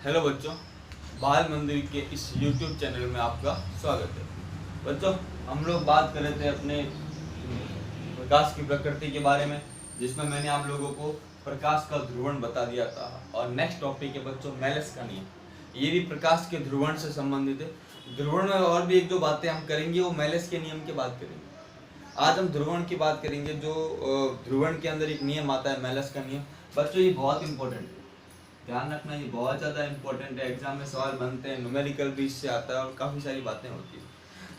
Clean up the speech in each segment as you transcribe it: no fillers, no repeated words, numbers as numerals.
Hello बच्चों, बाल मंदिर के इस YouTube चैनल में आपका स्वागत है। बच्चों, हम लोग बात कर रहे थे अपने प्रकाश की प्रकृति के बारे में, जिसमें मैंने आप लोगों को प्रकाश का ध्रुवण बता दिया था। और नेक्स्ट टॉपिक है बच्चों मेलस का नियम। ये भी प्रकाश के ध्रुवण से संबंधित है। ध्रुवण में और भी एक दो बातें हम करेंगे, वो मेलस के नियम की बात करेंगे। आज हम ध्रुवण की बात करेंगे, जो ध्रुवण के अंदर एक नियम आता है मेलस का नियम। बच्चों, ये बहुत इंपॉर्टेंट है, ध्यान रखना, ये बहुत ज़्यादा इंपॉर्टेंट है। एग्जाम में सवाल बनते हैं, न्यूमेरिकल भी इससे आता है और काफ़ी सारी बातें होती है।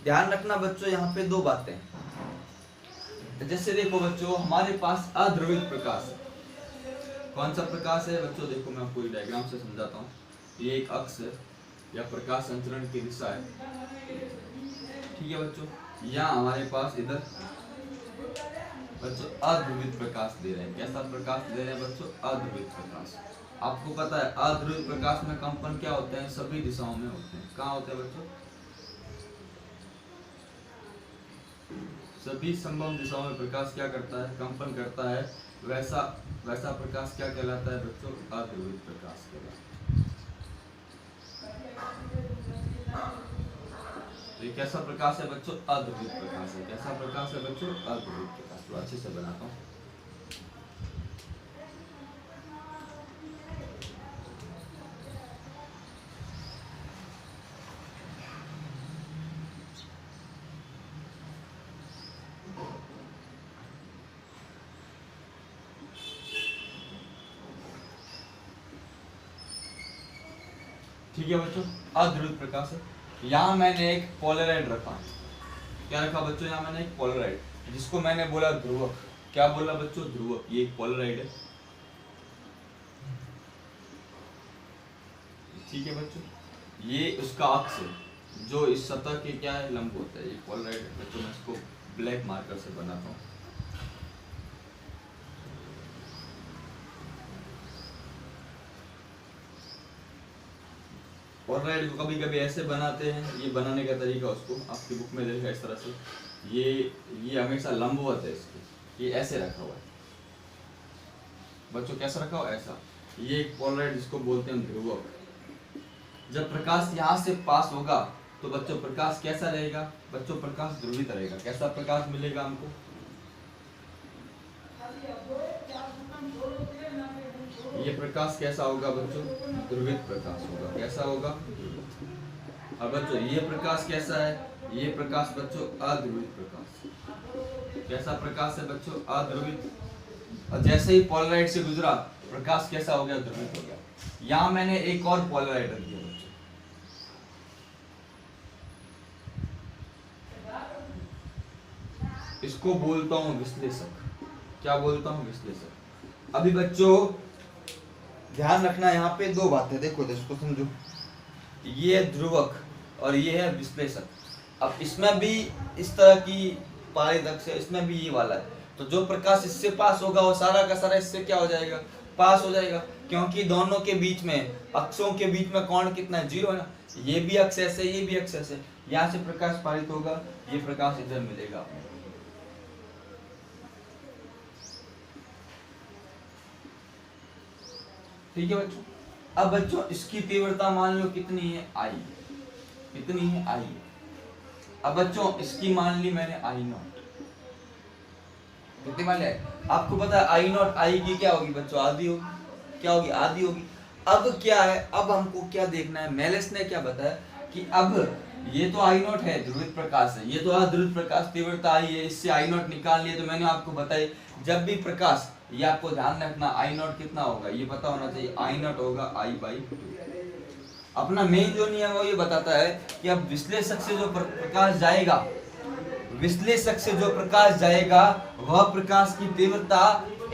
ध्यान रखना बच्चों, यहाँ पे दो बातें हैं। जैसे देखो बच्चों, हमारे पास अध्रुवित प्रकाश है। कौन सा प्रकाश है बच्चों? देखो, मैं आपको डायग्राम से समझाता हूँ। ये एक अक्ष है या प्रकाश संचरण की दिशा है, ठीक है बच्चों। यहाँ हमारे पास इधर बच्चों अध्रुवित प्रकाश दे रहे हैं। कैसा प्रकाश दे रहे हैं बच्चों? अध्रुवित प्रकाश। आपको पता है अध्रुवित प्रकाश में कंपन क्या होते हैं? सभी दिशाओं में होते हैं। कहाँ होते हैं बच्चों? सभी संभव दिशाओं में प्रकाश क्या करता है? कंपन करता है। वैसा प्रकाश क्या कहलाता है बच्चों? अध्रुवित प्रकाश कहलाता है। ये कैसा प्रकाश है बच्चों? अध्रुवित प्रकाश है। कैसा प्रकाश है बच्चों? अध्रुवित प्रकाश। तो अच्छे से बनाता हूँ। ठीक है बच्चों, अध्रुवित प्रकाश है। यहाँ मैंने एक पोलराइड रखा। क्या रखा बच्चों? यहाँ मैंने एक पोलराइड, जिसको मैंने बोला ध्रुवक। क्या बोला बच्चों? ध्रुवक। ये एक पोलराइड है, ठीक है बच्चों। ये उसका अक्ष है, जो इस सतह के क्या है? लंब होता है। ये पोलराइड है बच्चों। मैं इसको ब्लैक मार्कर से बनाता हूँ। पोलराइड को कभी कभी ऐसे बनाते हैं, ये बनाने का तरीका उसको आपकी बुक में देखा इस तरह से। ये हमेशा लंबवत है इसके, ये ऐसे रखा हुआ है बच्चों। कैसा रखा हुआ? ऐसा। ये एक पोलराइड जिसको बोलते हैं ध्रुवक। जब प्रकाश यहाँ से पास होगा तो बच्चों प्रकाश कैसा रहेगा बच्चों? प्रकाश ध्रुवित रहेगा। कैसा प्रकाश मिलेगा हमको? ये प्रकाश कैसा होगा बच्चों? ध्रुवित प्रकाश होगा। कैसा होगा? अब बच्चों ये प्रकाश कैसा है? ये प्रकाश बच्चों अध्रुवित प्रकाश। कैसा प्रकाश है बच्चों? अध्रुवित। और जैसे ही पोलराइड से गुजरा, प्रकाश कैसा हो गया? ध्रुवित हो गया। यहाँ मैंने एक और पोलराइड रख दिया बच्चों। इसको बोलता हूँ विश्लेषक। क्या बोलता हूँ? विश्लेषक। अभी बच्चों ध्यान रखना, यहाँ पे दो बातें देखो, इसको समझो। ये है ध्रुवक और ये है विश्लेषक। अब इसमें भी इस तरह की पारदर्शी है, इसमें भी ये वाला है। तो जो प्रकाश इससे पास होगा वो सारा का सारा इससे क्या हो जाएगा? पास हो जाएगा, क्योंकि दोनों के बीच में, अक्षों के बीच में कोण कितना है? 0 है ना। ये भी अक्ष ऐसे, ये भी अक्ष ऐसे। यहाँ से प्रकाश पारित होगा, ये प्रकाश इधर मिलेगा। ठीक है बच्चों। अब बच्चों इसकी तीव्रता मान लो कितनी है? आई। कितनी है? आई। अब बच्चों इसकी मान ली मैंने आई नॉट। कितनी मान लिया? आपको पता है आई नॉट, आई की क्या होगी बच्चों? आधी होगी। क्या होगी? आधी होगी। अब क्या है? अब हमको क्या देखना है? मेलस ने क्या बताया कि अब ये तो आई नॉट है, ध्रुवित प्रकाश है। ये तो अध्रुवित प्रकाश, तीव्रता आई है, इससे आई नॉट निकाल लिया। तो मैंने आपको बताया, जब भी प्रकाश, ये आपको ध्यान रखना, आई नॉट कितना होगा ये पता होना चाहिए। आई नॉट होगा I/2। अपना मेन जो नियम है वो ये बताता है कि अब विश्लेषक से जो प्रकाश जाएगा, विश्लेषक से जो प्रकाश जाएगा, वह प्रकाश की तीव्रता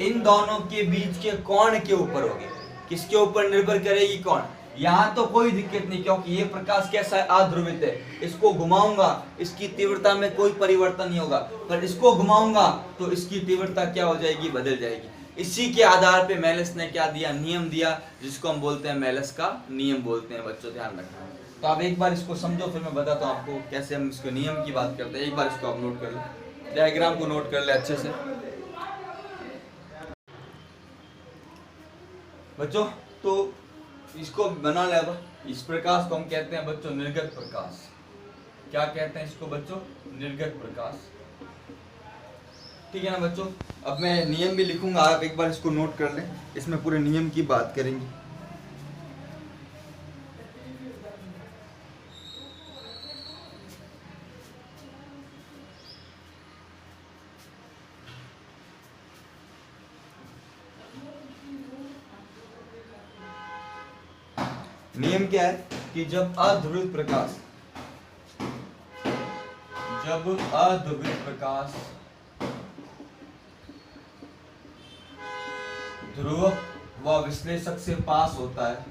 इन दोनों के बीच के कोण के ऊपर होगी। किसके ऊपर निर्भर करेगी? कोण। यहाँ तो कोई दिक्कत नहीं, क्योंकि ये प्रकाश कैसा है? अध्रुवित है। इसको घुमाऊंगा, इसकी तीव्रता में कोई परिवर्तन नहीं होगा, पर इसको घुमाऊंगा तो इसकी तीव्रता क्या हो जाएगी? बदल जाएगी। इसी के आधार पे मेलस ने क्या दिया? नियम दिया, जिसको हम बोलते हैं मेलस का नियम बोलते हैं बच्चों। ध्यान रखना। तो आप एक बार इसको समझो, फिर मैं बताता हूँ आपको कैसे हम इसके नियम की बात करते हैं। एक बार इसको आप नोट कर ले, डायग्राम को नोट कर ले अच्छे से बच्चों। तो इसको बना ले। अब इस प्रकाश को हम कहते हैं बच्चों निर्गत प्रकाश। क्या कहते हैं इसको बच्चों? निर्गत प्रकाश। ठीक है ना बच्चों। अब मैं नियम भी लिखूंगा, आप एक बार इसको नोट कर लें, इसमें पूरे नियम की बात करेंगे। नियम क्या है कि जब अध्रुवित प्रकाश ध्रुवक व विश्लेषक से पास होता है,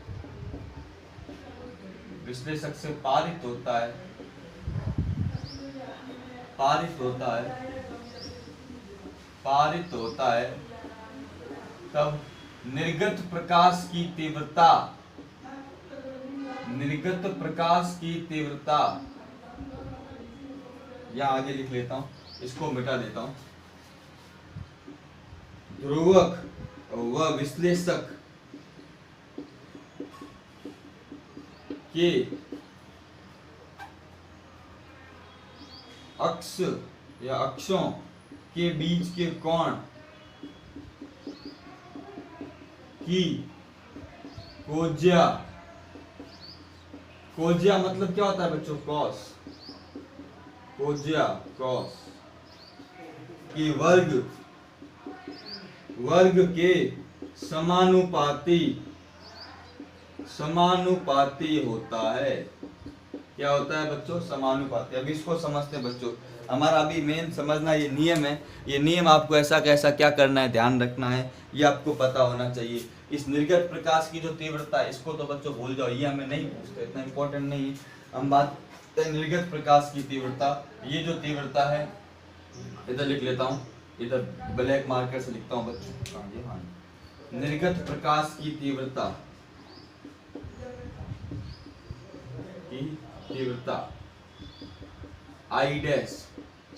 विश्लेषक से पारित होता है, तब निर्गत प्रकाश की तीव्रता या आगे लिख लेता हूं, इसको मिटा देता हूं। ध्रुवक व विश्लेषक के अक्ष या अक्षों के बीच के कोण की कोज्या मतलब क्या होता है बच्चों? कॉस। कॉस की वर्ग के समानुपाती होता है। क्या होता है बच्चों? समानुपाती। अभी इसको समझते हैं बच्चों। हमारा अभी मेन समझना ये नियम है। ये नियम आपको ऐसा कैसा क्या करना है, ध्यान रखना है, ये आपको पता होना चाहिए। इस निर्गत प्रकाश की जो तीव्रता है, इसको तो बच्चों भूल जाओ, ये हमें नहीं पूछते, इतना इंपॉर्टेंट नहीं है। हम बात निर्गत प्रकाश की तीव्रता, ये जो तीव्रता है, इधर लिख लेता हूँ, इधर ब्लैक मार्कर से लिखता हूँ बच्चों। हाँ, निर्गत प्रकाश की तीव्रता आई डैश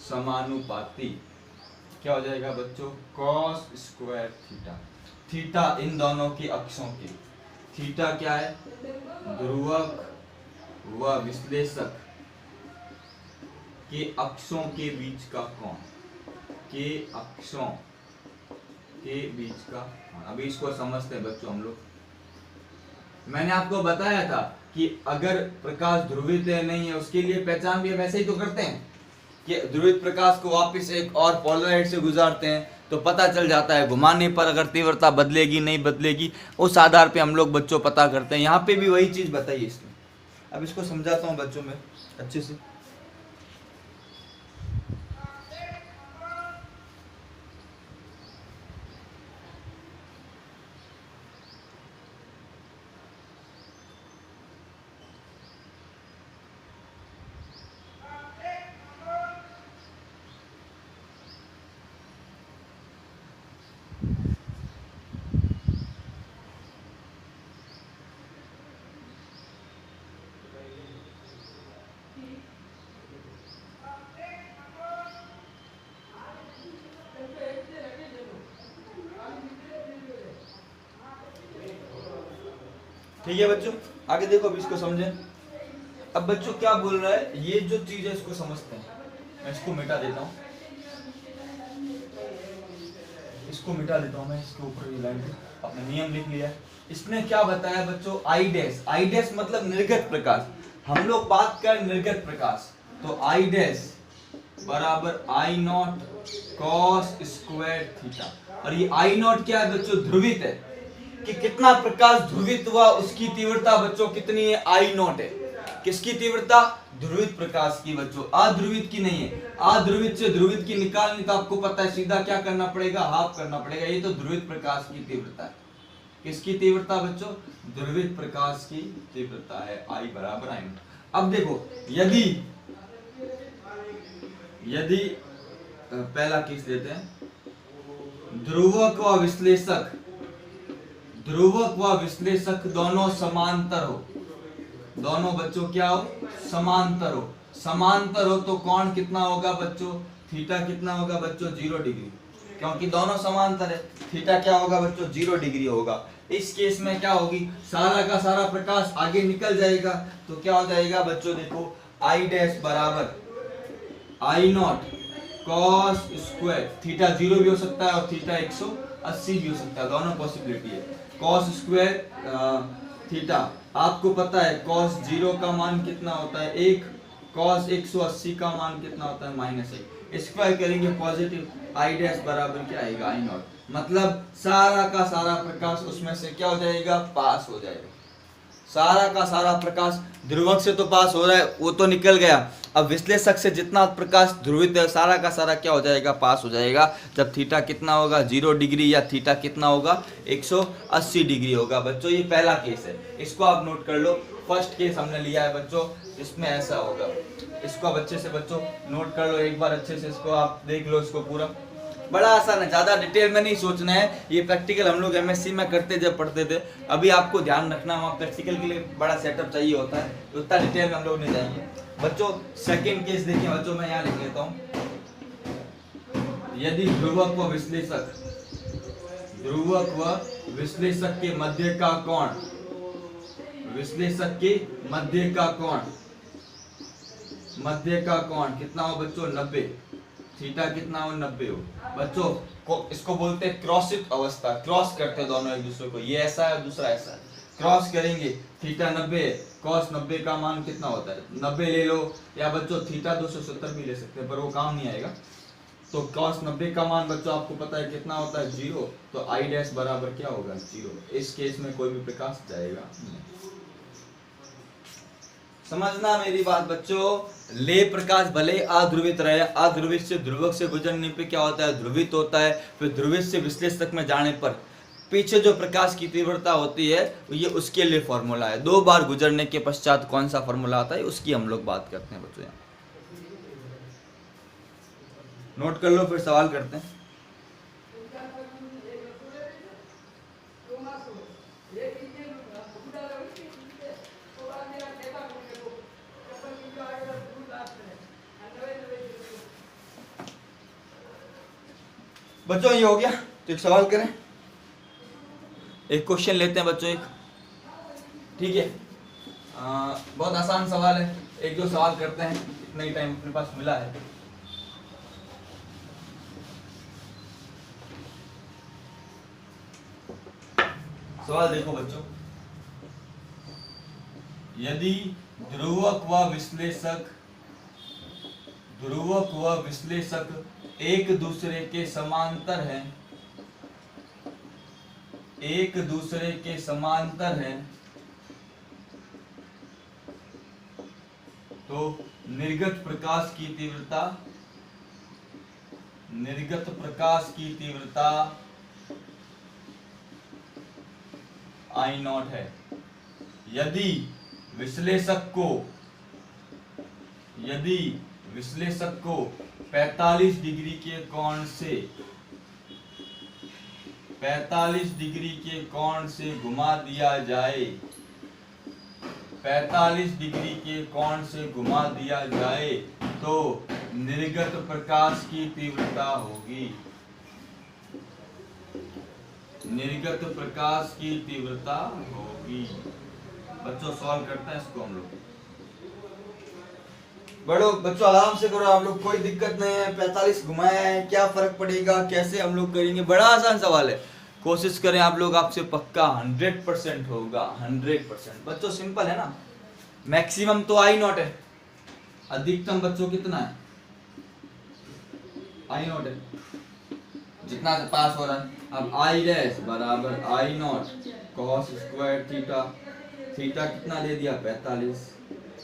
समानुपाती क्या हो जाएगा बच्चों? Cos square theta. Theta in दोनों की अक्षों की, थीटा क्या है? ध्रुवक व विश्लेषक के अक्षों के बीच का कोण, के अक्षों के बीच का कोण। अभी इसको समझते हैं बच्चों हम लोग। मैंने आपको बताया था कि अगर प्रकाश ध्रुवित है नहीं है, उसके लिए पहचान भी वैसे ही तो करते हैं कि ध्रुवित प्रकाश को वापस एक और पोलराइड से गुजारते हैं, तो पता चल जाता है घुमाने पर अगर तीव्रता बदलेगी नहीं बदलेगी, उस आधार पे हम लोग बच्चों पता करते हैं। यहाँ पे भी वही चीज बताइए इसमें। अब इसको समझाता हूँ बच्चों में अच्छे से। ठीक है बच्चों, आगे देखो, अब इसको समझें। अब बच्चों क्या बोल रहा है, ये जो चीज है इसको समझते हैं। मैं इसको मिटा देता हूँ, मैं इसके ऊपर ये लाइन अपना नियम लिख लिया। इसने क्या बताया बच्चों? I dash. आई डैश मतलब निर्गत प्रकाश। हम लोग बात कर निर्गत प्रकाश, तो आई डैश बराबर I naught cos square theta. और ये आई नॉट क्या है बच्चों? ध्रुवित है कि कितना प्रकाश ध्रुवित हुआ, उसकी तीव्रता बच्चों कितनी है? आई नॉट है। किसकी तीव्रता? ध्रुवित प्रकाश की बच्चों, अध्रुवित की नहीं है। अध्रुवित से ध्रुवित की निकालने का आपको पता है, सीधा क्या करना पड़ेगा? हाफ करना पड़ेगा। ये तो ध्रुवित प्रकाश की तीव्रता है। किसकी तीव्रता बच्चों? ध्रुवित प्रकाश की तीव्रता है आई बराबर आई नॉट। अब देखो, यदि पहला केस लेते हैं, ध्रुवक व विश्लेषक दोनों समांतर हो। दोनों बच्चों क्या हो? समांतर हो तो कोण कितना होगा बच्चों? थीटा कितना होगा बच्चों? 0 डिग्री। क्योंकि दोनों समांतर है। थीटा क्या होगा बच्चों, 0 डिग्री होगा। इस केस में क्या होगी, सारा का सारा प्रकाश आगे निकल जाएगा, तो क्या हो जाएगा बच्चों, देखो आई डैश बराबर I naught cos square, theta 0 भी हो सकता है और थीटा 180 भी हो सकता है, दोनों पॉसिबिलिटी है। कॉस स्क्वायर थीटा, आपको पता है कॉस 0 का मान कितना होता है 1, कॉस 180 का मान कितना होता है -1, स्क्वायर करेंगे पॉजिटिव, आई डैश बराबर क्या आएगा आई नॉट, मतलब सारा का सारा प्रकाश उसमें से क्या हो जाएगा, पास हो जाएगा। सारा का सारा प्रकाश ध्रुवक से तो पास हो रहा है, वो तो निकल गया। अब विश्लेषक से जितना प्रकाश ध्रुवित है सारा का सारा क्या हो जाएगा, पास हो जाएगा। जब थीटा कितना होगा 0 डिग्री, या थीटा कितना होगा 180 डिग्री होगा। बच्चों ये पहला केस है, इसको आप नोट कर लो। फर्स्ट केस हमने लिया है बच्चों, इसमें ऐसा होगा। इसको आप अच्छे से बच्चों नोट कर लो, एक बार अच्छे से इसको आप देख लो, इसको पूरा बड़ा आसान है, ज्यादा डिटेल में नहीं सोचना है। ये प्रैक्टिकल हम लोग एमएससी में करते जब पढ़ते थे, अभी आपको ध्यान रखना, वहाँ प्रैक्टिकल के लिए बड़ा सेटअप चाहिए होता है, उतना डिटेल में हम लोग नहीं जाएंगे। बच्चों सेकंड केस देखिए बच्चों, मैं यहाँ लिख लेता हूँ। यदि ध्रुवक व विश्लेषक के मध्य का कोण, विश्लेषक के मध्य का कोण कितना हो बच्चों, 90, थीटा कितना हो 90 हो। बच्चों को इसको बोलते हैं क्रॉसित अवस्था, क्रॉस करते हैं दोनों एक दूसरे को, ये ऐसा है दूसरा ऐसा है, क्रॉस करेंगे, थीटा 90 है, कॉस 90 का मान कितना होता है 90 ले लो, या बच्चों थीटा 270 भी ले सकते हैं, पर वो काम नहीं आएगा। तो कॉस 90 का मान बच्चों आपको पता है कितना होता है 0, तो आई डैश बराबर क्या होगा 0। इस केस में कोई भी प्रकाश जाएगा नहीं। समझना मेरी बात बच्चों, ले प्रकाश भले अध्रुवित रहे, अध्रुवित से ध्रुवक से गुजरने पे क्या होता है, ध्रुवित होता है, फिर ध्रुवित से विश्लेषक में जाने पर पीछे जो प्रकाश की तीव्रता होती है ये उसके लिए फॉर्मूला है। 2 बार गुजरने के पश्चात कौन सा फॉर्मूला आता है उसकी हम लोग बात करते हैं बच्चों। नोट कर लो, फिर सवाल करते हैं। बच्चों ये हो गया, तो एक सवाल करें, एक क्वेश्चन लेते हैं बच्चों एक, ठीक है। बहुत आसान सवाल है, एक दो सवाल करते हैं, इतना ही टाइम अपने पास मिला है। सवाल देखो बच्चों, यदि ध्रुवक व विश्लेषक एक दूसरे के समांतर हैं, तो निर्गत प्रकाश की तीव्रता आई नॉट है। यदि विश्लेषक को 45 डिग्री के कोण से घुमा दिया जाए, 45 डिग्री के कोण से घुमा दिया जाए तो निर्गत प्रकाश की तीव्रता होगी, बच्चों सॉल्व करते हैं इसको हम लोग। बड़ो बच्चों आराम से करो आप लोग, कोई दिक्कत नहीं है। 45 घुमाया है, क्या फर्क पड़ेगा, कैसे हम लोग करेंगे, बड़ा आसान सवाल है। कोशिश करें आप लोग, आपसे पक्का 100% होगा, 100%। बच्चों सिंपल है ना, मैक्सिमम तो आई नॉट है, अधिकतम बच्चों कितना है आई नॉट है, जितना से पास हो रहा है। अब आई डैश बराबर I naught cos square theta, theta कितना दे दिया 45,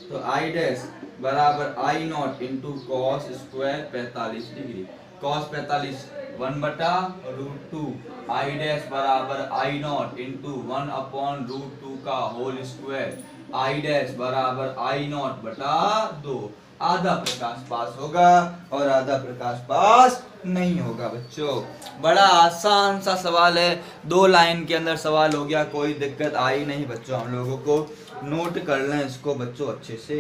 तो आई डैश बराबर I naught into cos square 45 degree, cos 45 1/√2, I dash बराबर आई नॉट इंटू 1/√2 का होल स्क्वायर, आई डैश बराबर आई नॉट बटा 2। आधा प्रकाश पास होगा और आधा प्रकाश पास नहीं होगा। बच्चों बड़ा आसान सा सवाल है, 2 लाइन के अंदर सवाल हो गया, कोई दिक्कत आई नहीं बच्चों। हम लोगों को नोट कर लें इसको बच्चों अच्छे से।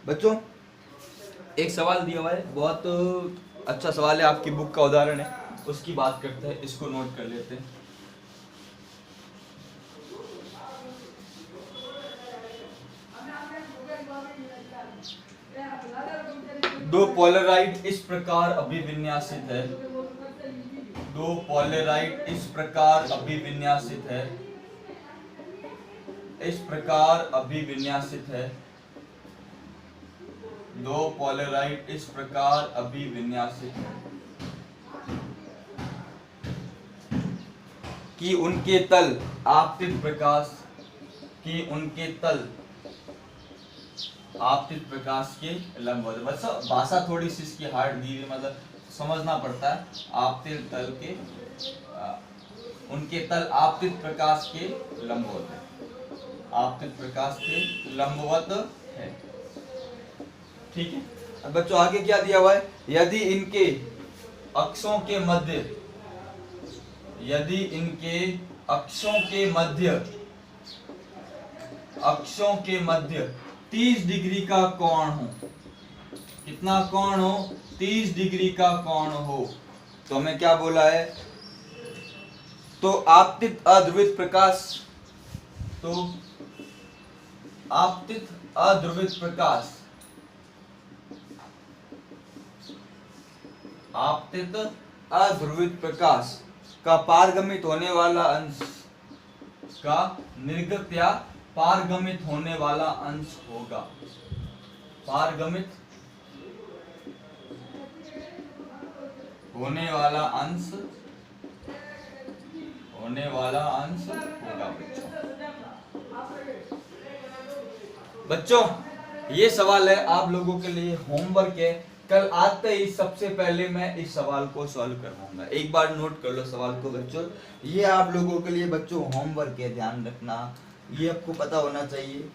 बच्चों एक सवाल दिया हुआ है, बहुत अच्छा सवाल है, आपकी बुक का उदाहरण है, उसकी बात करते हैं, इसको नोट कर लेते हैं। दो पोलराइड इस प्रकार अभिविन्यासित है, दो पोलराइड इस प्रकार अभिविन्यासित है, इस प्रकार अभिविन्यासित है, दो पोलराइड इस प्रकार अभिविन्यासित है कि उनके तल आपतित प्रकाश, कि उनके तल आपतित प्रकाश के लंबवत। बस भाषा थोड़ी सी इसकी हार्ड दी हुई, मतलब समझना पड़ता है। आपतित तल के उनके तल आपतित प्रकाश के लंबवत है, आपतित प्रकाश के लंबवत है। ठीक है, अब बच्चों आगे क्या दिया हुआ है, यदि इनके अक्षों के मध्य, यदि इनके अक्षों के मध्य, अक्षों के मध्य 30 डिग्री का कोण हो, कितना कोण हो, 30 डिग्री का कोण हो, तो हमें क्या बोला है, तो आपतित अध्रुवित प्रकाश, तो आपतित अध्रुवित प्रकाश, आपतित अध्रुवित प्रकाश का पारगमित होने वाला अंश का निर्गत या पारगमित होने वाला अंश होगा, पारगमित होने वाला अंश, होने वाला अंश होगा। बच्चों ये सवाल है आप लोगों के लिए होमवर्क है, कल आते ही सबसे पहले मैं इस सवाल को सॉल्व करवाऊंगा। एक बार नोट कर लो सवाल को बच्चों, ये आप लोगों के लिए बच्चों होमवर्क है, ध्यान रखना, ये आपको पता होना चाहिए।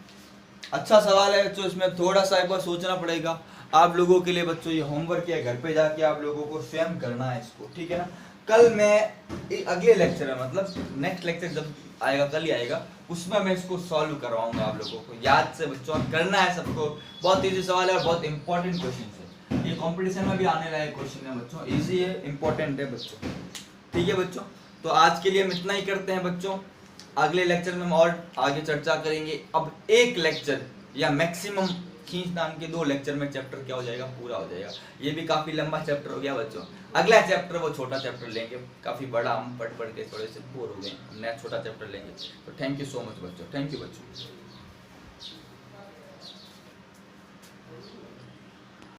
अच्छा सवाल है बच्चों, इसमें थोड़ा सा एक बार सोचना पड़ेगा आप लोगों के लिए। बच्चों ये होमवर्क है, घर पे जाके आप लोगों को स्वयं करना है इसको, ठीक है ना। कल मैं अगले लेक्चर में, मतलब नेक्स्ट लेक्चर जब आएगा, कल ही आएगा, उसमें मैं इसको सॉल्व करवाऊंगा आप लोगों को। याद से बच्चों करना है सबको, बहुत इजी सवाल है और बहुत इंपॉर्टेंट क्वेश्चन है, ये कंपटीशन में भी आने लायक क्वेश्चन है बच्चों, इजी है, इंपॉर्टेंट है बच्चों। ठीक है बच्चों, तो आज के लिए हम इतना ही करते हैं बच्चों, अगले लेक्चर में हम और आगे चर्चा करेंगे। अब एक लेक्चर या मैक्सिमम खींचतान के 2 लेक्चर में चैप्टर क्या हो जाएगा, पूरा हो जाएगा। ये भी काफी लंबा चैप्टर हो गया बच्चों, अगला चैप्टर वो छोटा चैप्टर लेंगे, काफी बड़ा हम पढ़ के थोड़े से बोर हो गए, नया छोटा चैप्टर लेंगे। तो थैंक यू सो मच बच्चों, थैंक यू बच्चों।